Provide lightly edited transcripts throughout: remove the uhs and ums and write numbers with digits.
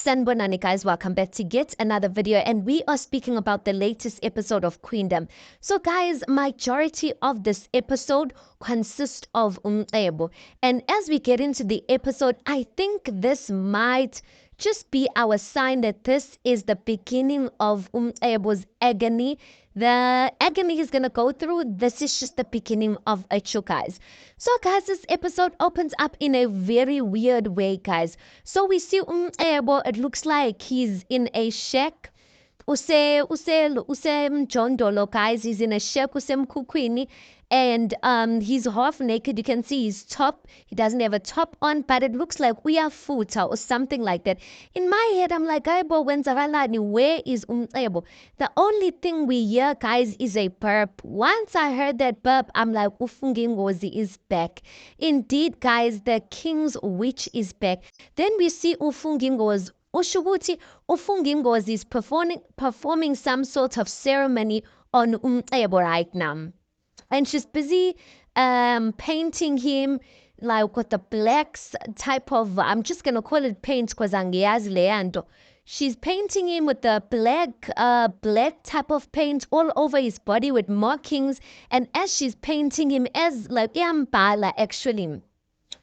Sanbonani guys, welcome back to yet another video, and we are speaking about the latest episode of Queendom. So guys, majority of this episode consists of Umcebo, and as we get into the episode, I think this might just be our sign that this is the beginning of Umcebo's agony. The agony he's gonna go through, this is just the beginning of it, you guys. So guys, this episode opens up in a very weird way, guys. So we see Umcebo, it looks like he's in a shack. Mjondolo, guys, he's in a shack usemkhukhwini, and he's half naked. You can see his top, he doesn't have a top on, but it looks like uyafuta or something like that. In my head, I'm like, Aibo, where is Umcebo? The only thing we hear, guys, is a burp. Once I heard that burp, I'm like, Ufungingozi is back. Indeed, guys, the king's witch is back. Then we see Ufungingozi. Ushuguti Ufungingozi is performing some sort of ceremony on Umcebo right now. And she's busy painting him like with the black type of, I'm just gonna call it paint because angiyazi leyanto. She's painting him with the black type of paint all over his body with markings. And as she's painting him, as like yambala actually,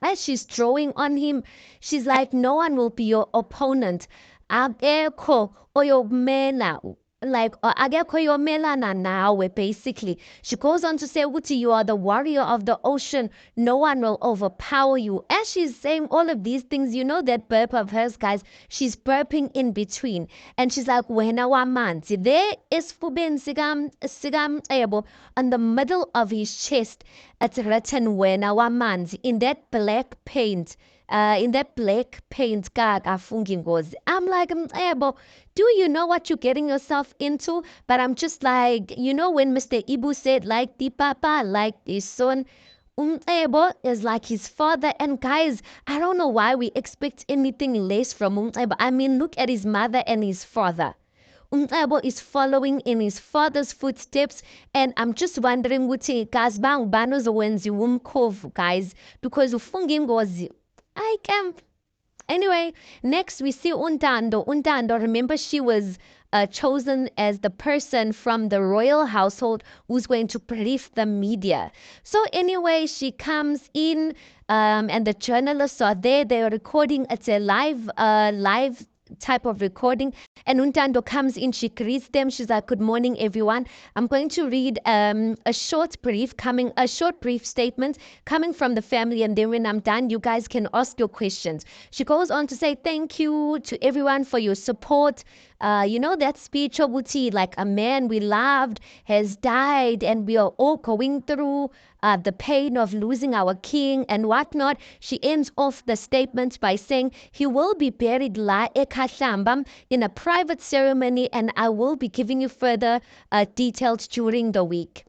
as she's drawing on him, she's like, no one will be your opponent. Akekho oyomela, like akekho yomelana nawe, basically. She goes on to say, Wuti, you are the warrior of the ocean. No one will overpower you. As she's saying all of these things, you know that burp of hers, guys, she's burping in between. And she's like, wena wamanzi. There is Fuben Sigam Ebo on the middle of his chest. It's written wena wamanzi in that black paint. In that black paint, I'm like, Ebo, do you know what you're getting yourself into? But I'm just like, you know, when Mr. Ibu said, like the papa, like his son, Ebo is like his father. And guys, I don't know why we expect anything less from Ebo. I mean, look at his mother and his father. Umcebo is following in his father's footsteps, and I'm just wondering, guys, guys, because Ufungingozi, I can. Anyway, next we see Untando. Untando, remember, she was chosen as the person from the royal household who's going to brief the media. So anyway, she comes in, and the journalists are there. They're recording. It's a live type of recording, and Untando comes in, she greets them, she's like, good morning everyone, I'm going to read a short brief statement coming from the family, and then when I'm done you guys can ask your questions. She goes on to say thank you to everyone for your support. You know that speech, Obuti, like a man we loved has died and we are all going through the pain of losing our king and whatnot. She ends off the statement by saying he will be buried la eKhahlamba in a private ceremony, and I will be giving you further details during the week.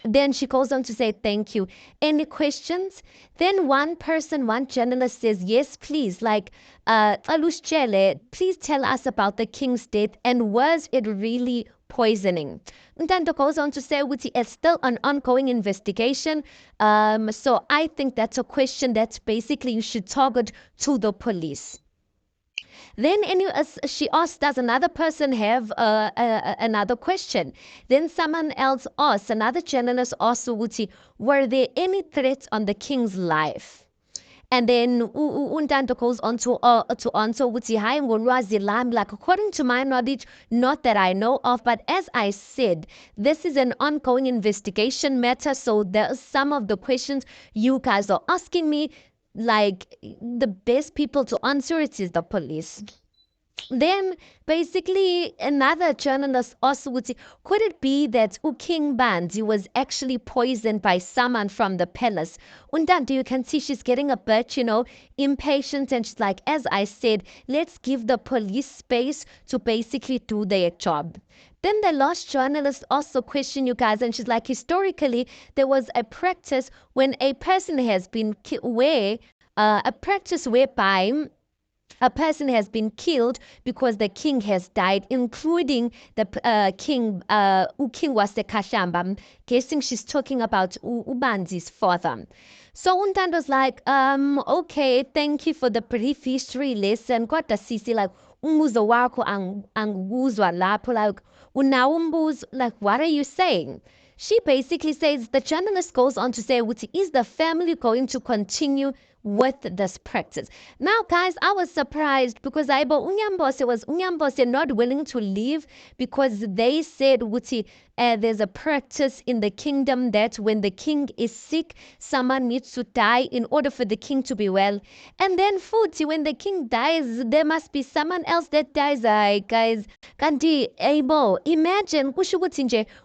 Then she goes on to say thank you. Any questions? Then one journalist says, yes, please, like Alushchele, please tell us about the king's death, and was it really poisoning? Ntando goes on to say, it's still an ongoing investigation. So I think that's a question that basically you should target to the police. Then she asked, does another person have another question? Then someone else asked, another journalist asked, were there any threats on the king's life? And then Untando goes on to answer, like, according to my knowledge, not that I know of, but as I said, this is an ongoing investigation matter, so there's some of the questions you guys are asking me, like, the best people to answer it is the police. Then basically another journalist asked, could it be that King Bandi was actually poisoned by someone from the palace? Untando, you can see she's getting a bit, impatient, and she's like, as I said, let's give the police space to basically do their job. Then the last journalist also questioned you guys, and she's like, historically, there was a practice when a person has been a practice whereby a person has been killed because the king has died, including the king, King Wasekashamba. I'm guessing she's talking about Ubanzi's father. So Untando's like, okay, thank you for the brief history lesson. Kodwa sisi, like, umuzo wako anguzwa lapho, like, unawumbuz, like, what are you saying? She basically says, the journalist goes on to say, is the family going to continue with this practice? Now, guys, I was surprised because Unyambose not willing to leave because they said, there's a practice in the kingdom that when the king is sick, someone needs to die in order for the king to be well. And then, Futi, when the king dies, there must be someone else that dies. Guys, Kanti, able, imagine,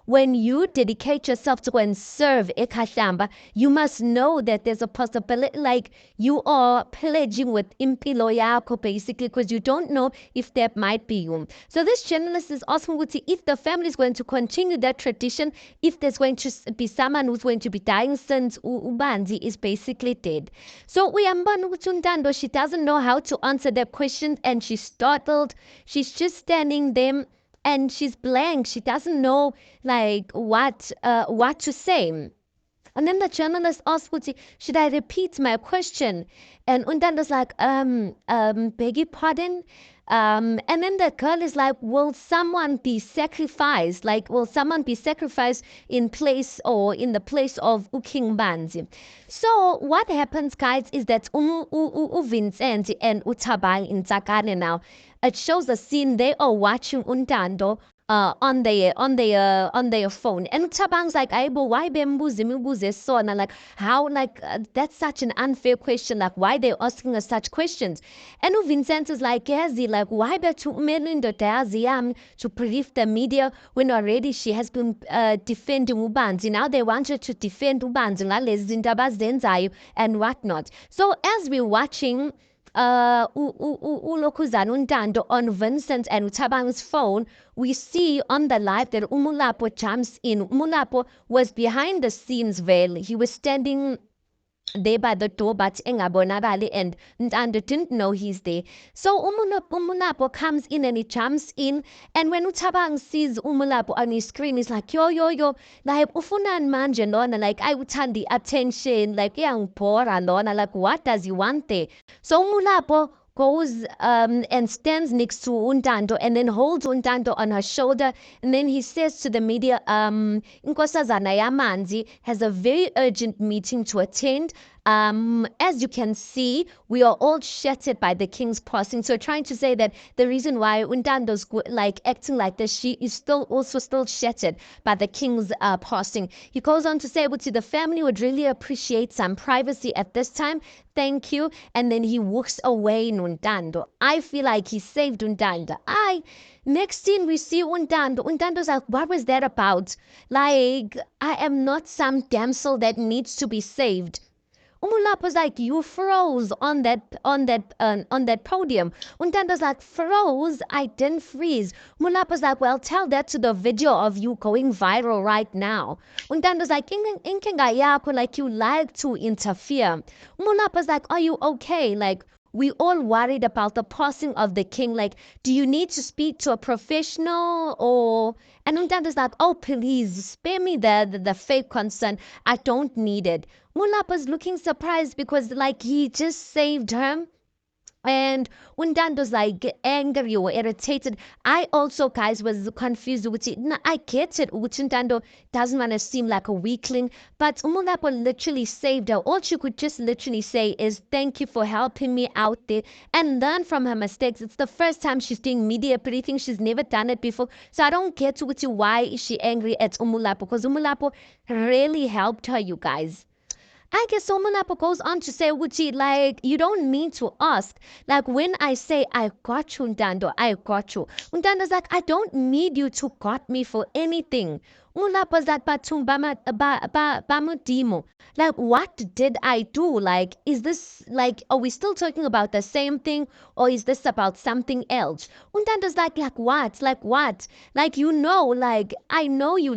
when you dedicate yourself to go and serve Ekashamba, you must know that there's a possibility, like, you are pledging with impilo yako, basically, because you don't know if that might be you. So this journalist is asking if the family is going to continue that tradition, if there's going to be someone who's going to be dying since Ubanzi is basically dead. So Uyambana Untando, she doesn't know how to answer that question, and she's startled. She's just standing there and she's blank. She doesn't know like what to say. And then the journalist asked Futi, should I repeat my question? And Undando's like, beg your pardon? And then the girl is like, will someone be sacrificed? Like, will someone be sacrificed in place or in the place of King Banzi? So what happens, guys, is that Vincent and Utabang in Takane now, it shows a scene they are watching Undando on their phone. And Tabang's like, Aibo, why bembuze so? And I'm like, how? Like, that's such an unfair question. Like, why they asking us such questions? And Vincent is like, Yazi, like, why be to to brief the media when already she has been defending Ubanzi. Now they want her to defend Ubanzi and whatnot. So as we're watching uLokhuzana Untando on Vincent and Utabang's phone, we see on the live that Umulapo jumps in. Umulapo was behind the scenes veil. He was standing there by the door, but engabonakali, and Ntando didn't know he's there. So Umulapo comes in and he jumps in, and when Utabang sees Umulapo on his screen, he's like, yo, like, ufunan manje lona, like, I would turn the attention, like, yang pora lona, like, what does he want there? So Umulapo goes and stands next to Untando and then holds Untando on her shoulder, and then he says to the media, Inkosazana Yamanzi has a very urgent meeting to attend. As you can see, we are all shattered by the king's passing. So trying to say that the reason why Untando's like acting like this, she is still shattered by the king's passing. He goes on to say, the family would really appreciate some privacy at this time. Thank you. And then he walks away, Untando. I feel like he saved Untando. Next scene, we see Untando. Untando's like, what was that about? Like, I am not some damsel that needs to be saved. Umulapo's like, you froze on that podium. Untando's like, froze? I didn't freeze. Umulapo's like, well, tell that to the video of you going viral right now. Untando's like, inkenga yako, like you like to interfere. Umulapo's like, are you okay? Like, we all worried about the passing of the king. Like, do you need to speak to a professional or? And Untando's like, oh, please spare me the fake concern. I don't need it. Mulapa's looking surprised because like he just saved her. And Undando's like angry or irritated. I also, guys, was confused with it. I get it. Undando doesn't want to seem like a weakling, but Umulapo literally saved her. All she could just literally say is, thank you for helping me out there and learn from her mistakes. It's the first time she's doing media briefing. She's never done it before. So I don't get why is she angry at Umulapo, because Umulapo really helped her, you guys. I guess Somanapo goes on to say, Wuchi, like, you don't need to ask. Like, when I say, I got you, Undando, I got you. Undando's like, I don't need you to got me for anything. Ulapa's like, bamudimo. Like, what did I do? Like, is this, like, are we still talking about the same thing? Or is this about something else? Undando's like what? Like, what? Like, like, I know you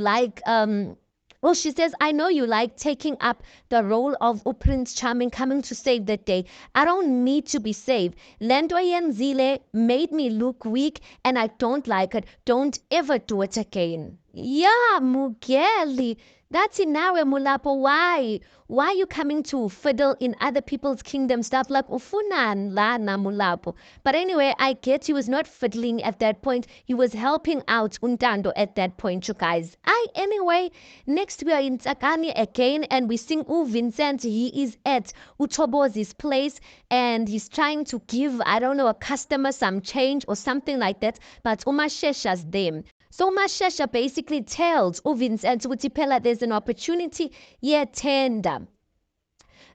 Well, she says, I know you like taking up the role of Prince Charming coming to save the day. I don't need to be saved. Lento Yenzile made me look weak and I don't like it. Don't ever do it again. Yeah, Mugeli. That's inawe mulapo. Why? Why are you coming to fiddle in other people's kingdom stuff like ufunan lana mulapo? But anyway, I get he was not fiddling at that point. He was helping out Untando at that point, you guys. Anyway, next we are in Tsakani again and we sing Vincent. He is at Utobozi's place and he's trying to give, I don't know, a customer some change or something like that. But Umashesha's there. So Mashasha basically tells Vincent ukuthi phela there's an opportunity yetender.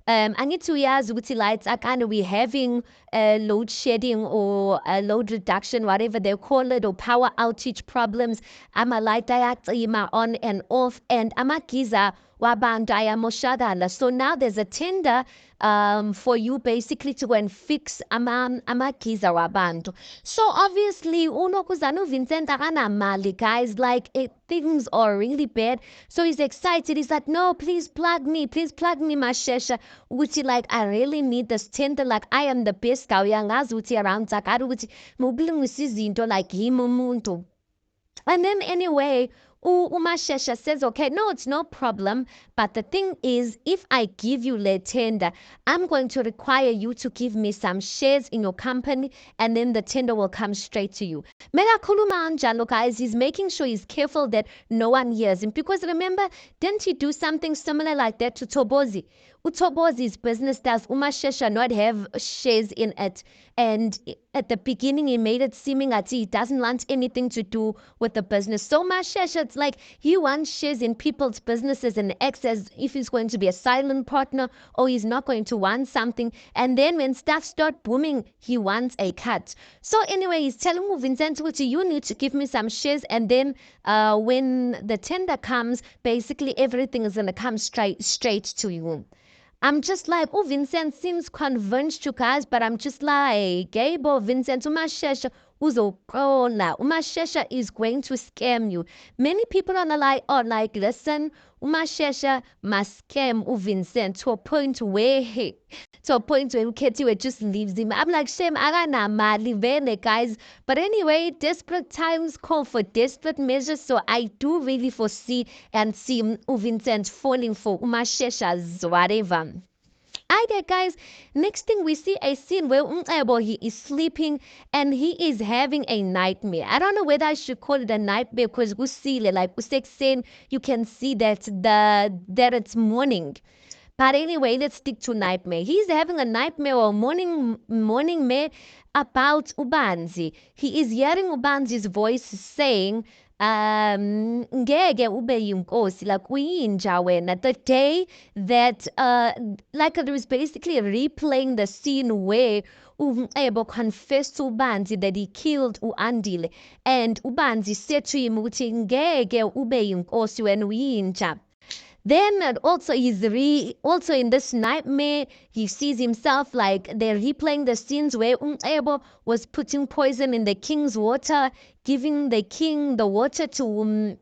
Angithi uyazi ukuthi lights are kind of we having load shedding or load reduction, whatever they call it, or power outage problems. Ama-light ayacima on and off, and amagiza wabantu ayamoshakala. So now there's a tender for you basically to go and fix amagiza wabantu. So obviously unokuzana Vincent akanamali, guys, like things are really bad. So he's excited. He's like, no, please plug me, Mashesha. Ukuthi like I really need this tender, like I am the best guy uyangazi ukuthi around Zakari ukuthi mokulungisa izinto like him umuntu. And then anyway, Umashesha says, okay, no, it's no problem. But the thing is, if I give you le tender, I'm going to require you to give me some shares in your company, and then the tender will come straight to you. Melakuluma Anjalo, guys, he's making sure he's careful that no one hears him. Because remember, didn't he do something similar like that to Tobozi? Utobozi's business does Umashesha not have shares in it? And at the beginning, he made it seeming that he doesn't want anything to do with the business. So Mashesha, it's like he wants shares in people's businesses and acts as if he's going to be a silent partner or he's not going to want something. And then when stuff starts booming, he wants a cut. So anyway, he's telling Vincent, you need to give me some shares. And then when the tender comes, basically everything is going to come straight to you. I'm just like, Vincent seems convinced, you guys, but I'm just like, Gabo, Vincent, Umashesha, Umashesha is going to scam you. Many people on the line are like, listen, Umashesha must scam Vincent to a point where Uketi just leaves him. I'm like, shame, Mali guys. But anyway, desperate times call for desperate measures. So I do really foresee and see Vincent falling for Umashesha's whatever. There, guys, next thing we see a scene where he is sleeping and he is having a nightmare. I don't know whether I should call it a nightmare because you can see that it's morning. But anyway, let's stick to nightmare. He's having a nightmare or morning mare about Ubanzi. He is hearing Ubanzi's voice saying, ngeke ube yinkosi like uyinja wena. The day that like it was basically replaying the scene where Ebo confessed to Ubanzi that he killed Andile, and Ubanzi said to him ukuthi ngeke ube yinkosi wena uyinja. Then also also in this nightmare, he sees himself like they're replaying the scenes where Ebo was putting poison in the king's water, giving the king the water to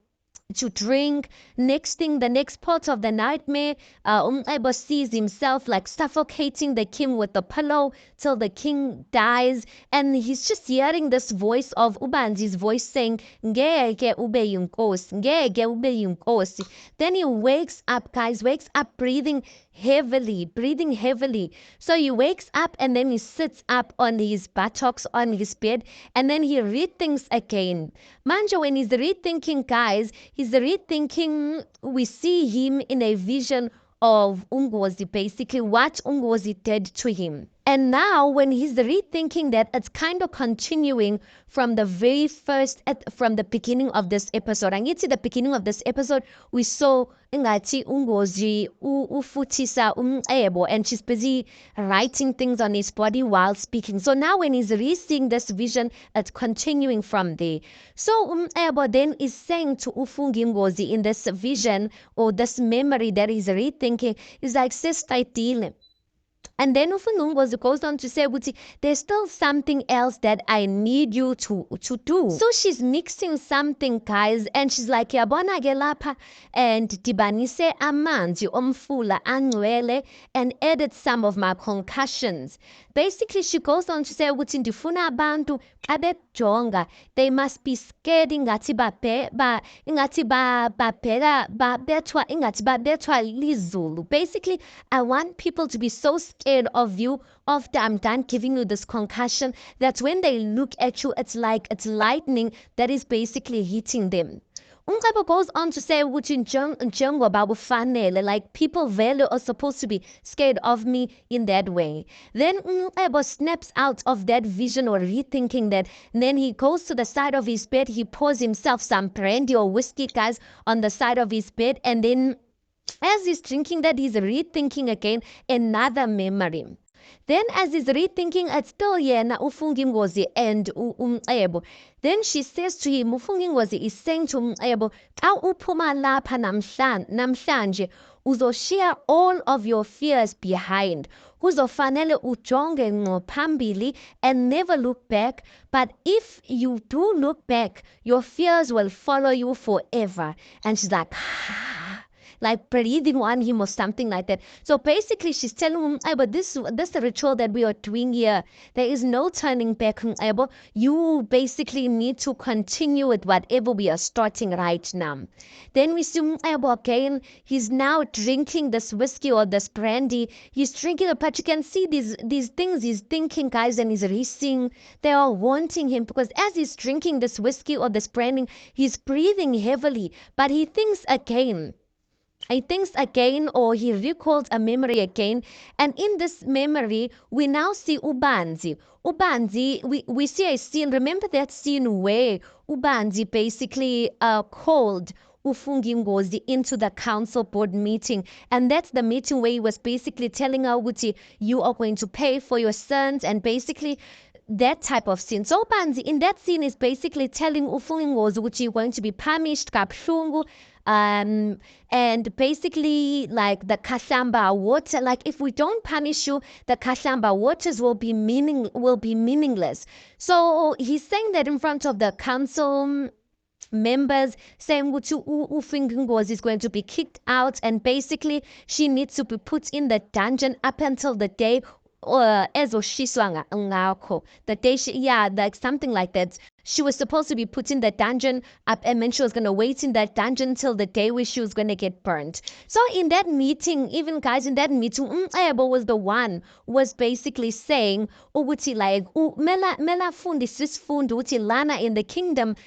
drink. The next part of the nightmare, Ebo sees himself like suffocating the king with the pillow till the king dies, and he's just hearing this voice of Ubanzi's voice saying, ngeke ube yinkosi, ngeke ube yinkosi. Then he wakes up, guys, breathing heavily. So he wakes up and then he sits up on his buttocks on his bed, and then he rethinks again. Manja, when he's rethinking, guys, we see him in a vision of Ungozi, basically what Ungozi did to him. And now when he's rethinking that, it's kind of continuing from the very first, from the beginning of this episode. And it's at the beginning of this episode, we saw Ngati Ungozi ufutisa Ebo, and she's busy writing things on his body while speaking. So now when he's re-seeing this vision, it's continuing from there. So Ebo then is saying to Ufungi Ngozi in this vision or this memory that he's rethinking, is like, sister, And then Ufunungozi goes on to say, Wuti, there's still something else that I need you to do. So she's mixing something, guys, and she's like, yabona ke lapha, and dibanise amanzi omfula angcwele, and added some of my concussions. Basically, she goes on to say, Wuti, ndifuna abantu abejonga, they must be scared ingathi babethwa lizulu. Basically, I want people to be so scared of you after I'm done giving you this concussion that when they look at you, it's like it's lightning that is basically hitting them. Umqebo goes on to say ukuthi njengoba kufanele, like people value are supposed to be scared of me in that way. Then Umqebo snaps out of that vision or rethinking that. And then he goes to the side of his bed, he pours himself some brandy or whiskey, guys, on the side of his bed, and then as he's drinking that, he's rethinking again another memory. Then as he's rethinking, it's still yena uFungimgozi and Umcebo. Then she says to him, uFungimgozi is saying to Umcebo, xa uphuma lapha namhlanje, uzoshiya all of your fears behind. Kuzofanele ujonge ngqo phambili and never look back. But if you do look back, your fears will follow you forever. And she's like, like breathing on him or something like that. So basically, she's telling him, but this ritual that we are doing here, there is no turning back. You basically need to continue with whatever we are starting right now. Then we see again, he's now drinking this whiskey or this brandy. He's drinking it, but you can see these things he's thinking, guys, and he's racing. They are wanting him because as he's drinking this whiskey or this brandy, he's breathing heavily, but he thinks again. He thinks again, or he recalls a memory again. And in this memory, we now see Ubanzi. Ubanzi, we see a scene. Remember that scene where Ubanzi basically called Ufungimgozi into the council board meeting. And that's the meeting where he was basically telling her, Wuti, you are going to pay for your sons, and basically that type of scene. So Ubanzi in that scene is basically telling Ufungimgozi, Wuti, you're going to be punished, kabuhlungu. And basically like the Kasamba water, like if we don't punish you, the Kasamba waters will be meaningless. So he's saying that in front of the council members, saying Ufungimgozi is going to be kicked out, and basically she needs to be put in the dungeon up until the day the day like something like that. She was supposed to be put in the dungeon up, and then she was going to wait in that dungeon till the day where she was going to get burnt. So in that meeting, even guys, in that meeting, Umcebo was the one who was basically saying, ukuthi like, mela fundis fund ukuthi lana in the kingdom,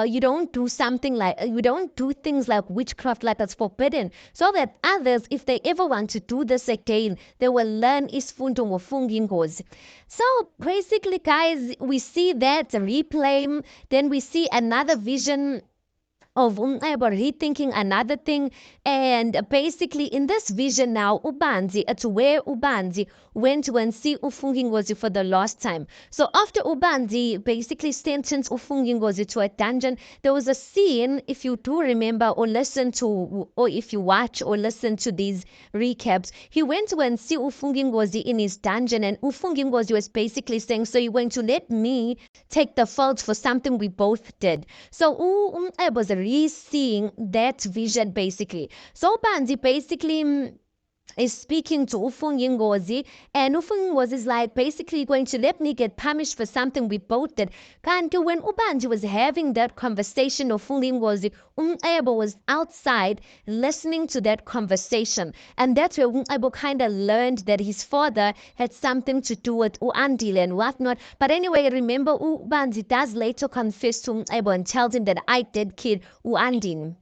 you don't do things like witchcraft, like that's forbidden, so that others, if they ever want to do this again, they will learn isifundo ngofungimgozi. So basically, guys, we see that replay. Then we see another vision of rethinking another thing. And basically in this vision now, Ubanzi, it's where Ubanzi went to and see Ufungimgozi for the last time. So after Ubanzi basically sentenced Ufungimgozi to a dungeon, there was a scene, if you do remember or listen to, or if you watch or listen to these recaps, he went to and see Ufungimgozi in his dungeon, and Ufungimgozi was basically saying, so you're going to let me take the fault for something we both did. So was re-seeing that vision basically. So Banzi basically is speaking to Ufungimgozi, and Ufungimgozi is like basically going to let me get punished for something we both did. Kanti when Ubanzi was having that conversation, Ufungimgozi, Umcebo was outside listening to that conversation, and that's where Umcebo kind of learned that his father had something to do with Uandile and whatnot. But anyway, remember Ubanzi does later confess to Umcebo and tells him that I did kill Uandile.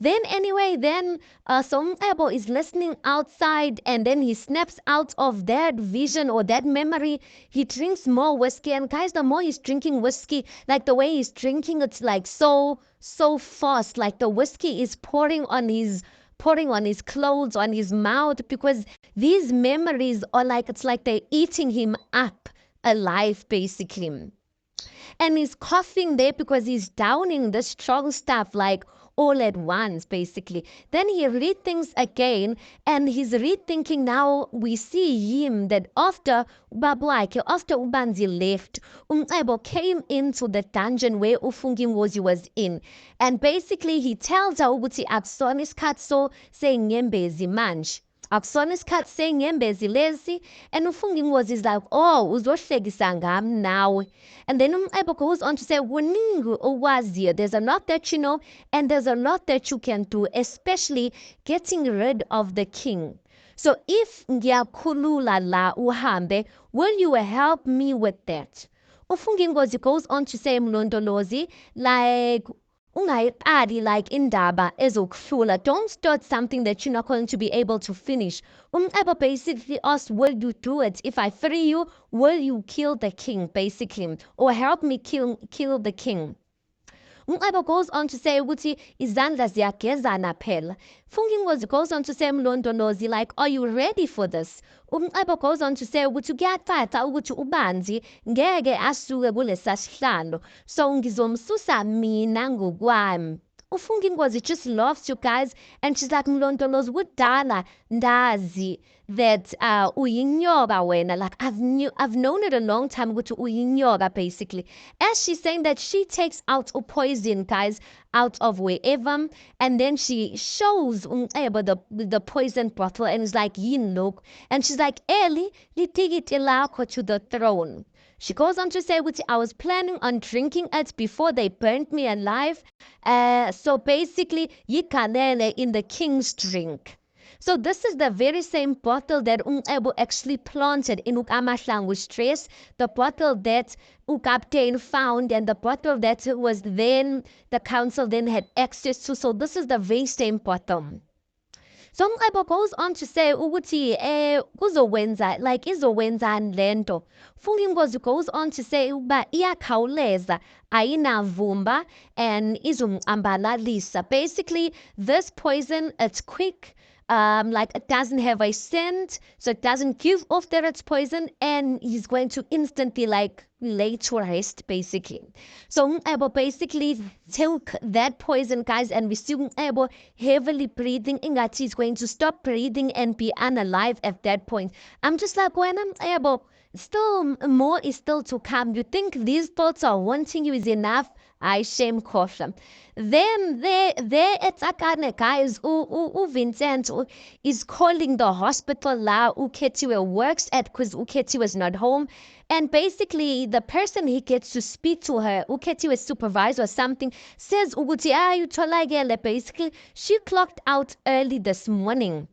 Then anyway, so Umcebo is listening outside, and then he snaps out of that vision or that memory. He drinks more whiskey, and guys, the more he's drinking whiskey, like the way he's drinking, it's like so fast. Like the whiskey is pouring on his clothes, on his mouth, because these memories are like, it's like they're eating him up alive basically. And he's coughing there because he's downing the strong stuff like all at once, basically. Then he rethinks again, and he's rethinking now. We see him that after Babwake, after Ubanzi left, Umcebo came into the dungeon where Ufungimwozi was in. And basically, he tells her ukuthi akusona isikhathi so sengembezi manje. Akusona isikhathi sengembezi lezi. And Ufungimwozi is like, oh, uzohlekisa ngami nawe. And then Umcebo goes on to say, kuningi owaziyo. There's a lot that you know, and there's a lot that you can do, especially getting rid of the king. So if ngiyakhulula la uhambe, will you help me with that? Ufungimgozi goes on to say mlondolozi, like ungayiqali like indaba ezokuhlula. Don't start something that you're not going to be able to finish. Umcebo basically asked, will you do it? If I free you, will you kill the king, basically? Or help me kill the king? Umcebo goes on to say ukuthi izandla ziyagezana phela. Fungimgozi goes on to say mlondolozi, like, are you ready for this? Umcebo goes on to say ukuthi kuyathatha ukuthi ubanzi ngeke asuke kulesa sihlalo, so ngizomsusa mina ngokwami. Ufungimgozi just loves you guys, and she's like, mlondolozi kudala ndazi that uyinyoka wena, like I've known it a long time ukuthi uyinyoka, basically. As she's saying that, she takes out a poison, guys, out of wherever, and then she shows the poison bottle and is like, look, and she's like, Eli, litikite lakho to the throne. She goes on to say, I was planning on drinking it before they burnt me alive. So basically, yikanele in the king's drink. So this is the very same bottle that Umcebo actually planted in Ukamahlangu stress, the bottle that Ukaptain found, and the bottle that was then the council then had access to. So this is the very same bottle. So Umcebo goes on to say ukuthi kuzowenza, like izowenzani lento. Fungimgozi goes on to say uba iyakhawuleza, ayinavumba, and izomambalalisa. Basically, this poison, it's quick. Like it doesn't have a scent, so it doesn't give off that it's poison, and he's going to instantly like lay to rest, basically. So Umcebo basically took that poison, guys, and we see Umcebo heavily breathing. Ingati he's going to stop breathing and be unalive at that point. I'm just like, when Umcebo, still more is still to come. You think these thoughts are wanting you is enough? I shame caution. Then there it's akane, guys. Vincent is calling the hospital la Uketiwe works at, because Uketiwe is not home. And basically the person he gets to speak to her, Uketiwe's supervisor or something, says Uguti utholakele. Basically, she clocked out early this morning.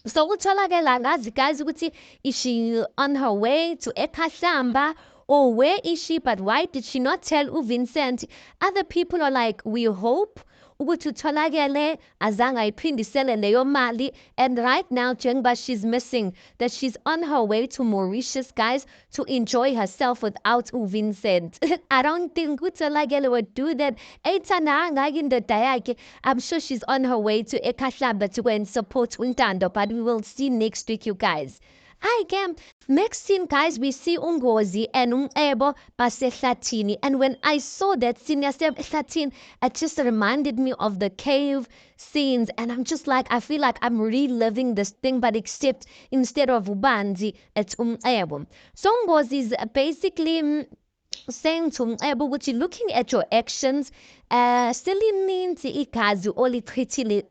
So utholakele ngazi, guys, ukuthi is she on her way to Ekahlamba? Or where is she? But why did she not tell Vincent? Other people are like, we hope ukuthi utholakele azange ayiphindisele leyo mali. And right now, njengoba she's missing, that she's on her way to Mauritius, guys, to enjoy herself without Vincent. I don't think utholakele would do that. I'm sure she's on her way to Ekahlamba to go and support Untando, but we will see next week, you guys. Hi, Cam. Next scene, guys, we see Ungozi and Umcebo basehlathini. And when I saw that scene, yasehlathini, it just reminded me of the cave scenes. And I'm just like, I feel like I'm reliving this thing, but except instead of Ubanzi, it's Umcebo. So Ungozi is basically saying to Umcebo, which looking at your actions, selininzi igazi olichithile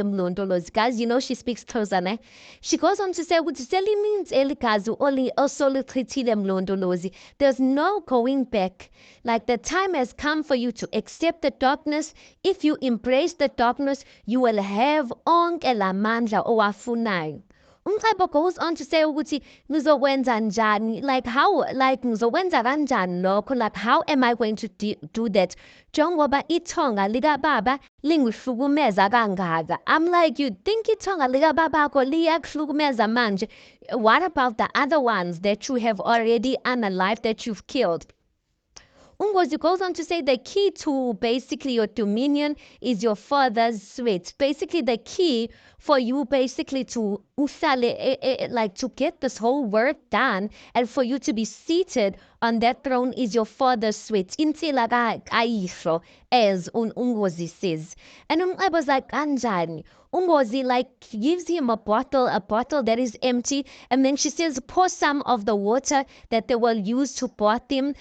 mlondolozi. Guys, you know she speaks Xhosa. She goes on to say ukuthi selininzi eligazi osolichithile mlondolozi. There's no going back. Like the time has come for you to accept the darkness. If you embrace the darkness, you will have onke lamandla owafunayo. Umcebo goes on to say ukuthi ngizokwenza njani, like how, like ngizokwenza kanjani lokho, like how am I going to do that njengoba ithonga likababa lingihlukumeza kangaka. I'm like, you think ithonga likababakho liyakuhlukumeza manje? What about the other ones that you have already unalived, that you've killed? Ungozi goes on to say the key to basically your dominion is your father's sweat. Basically, the key for you basically to like to get this whole work done and for you to be seated on that throne is your father's sweat. Insila ayihlo, as Ungozi says. And I was like, Anjani. Ungozi like gives him a bottle that is empty, and then she says, pour some of the water that they will use to bath him.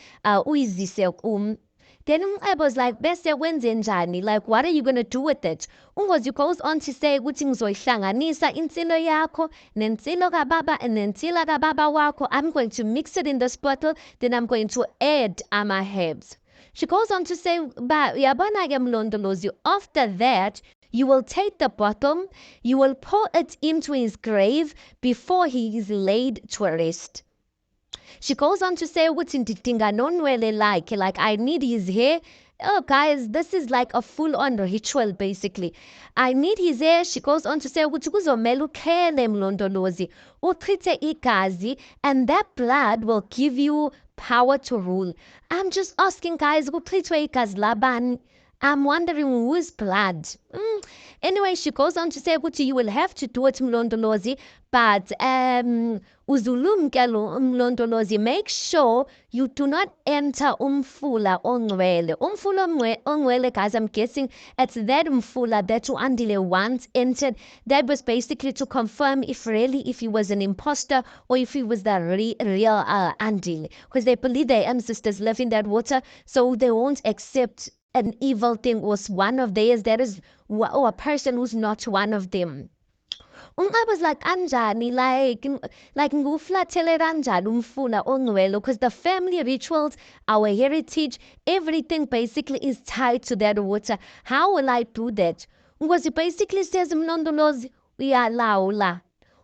Then I was like, bese wenzenjani? Like, what are you going to do with it? Ungozi goes on to say, ukuthi ngizoyihlanganisa insilo yakho, nensilo kababa, and nensila kababa wako. I'm going to mix it in this bottle, then I'm going to add ama herbs. She goes on to say, ba yabana-ke mlondolozi, after that, you will take the bottle, you will pour it into his grave before he is laid to rest. She goes on to say, like I need his hair. Oh, guys, this is like a full-on ritual, basically. I need his hair. She goes on to say, igazi, and that blood will give you power to rule. I'm just asking, guys, I'm wondering whose blood. Anyway, she goes on to say, you will have to do it, Mlondolozi, but Mlondolozi, make sure you do not enter umfula ongwele. Umfula ongwele, guys, I'm guessing it's that umfula that Andile once entered. That was basically to confirm if he was an imposter or if he was the real Andile. Because they believe their ancestors live in that water, so they won't accept an evil thing was one of theirs, that is, or a person who's not one of them. I was like, Anjani, like nguflathele kanjani umfula ongwelo, because the family rituals, our heritage, everything basically is tied to that water. How will I do that? Because it basically says, Mlondolozi, we are laula.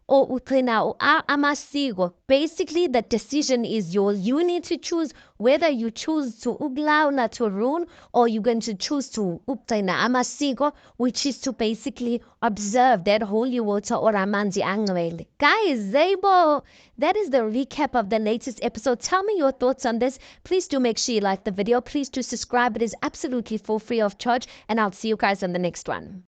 Amasiko. Basically, the decision is yours. You need to choose whether you choose to uglawula to rule or you're going to choose to amasiko, which is to basically observe that holy water or amanzi angwele. Guys, Zabo, that is the recap of the latest episode. Tell me your thoughts on this. Please do make sure you like the video. Please do subscribe. It is absolutely for free of charge, and I'll see you guys on the next one.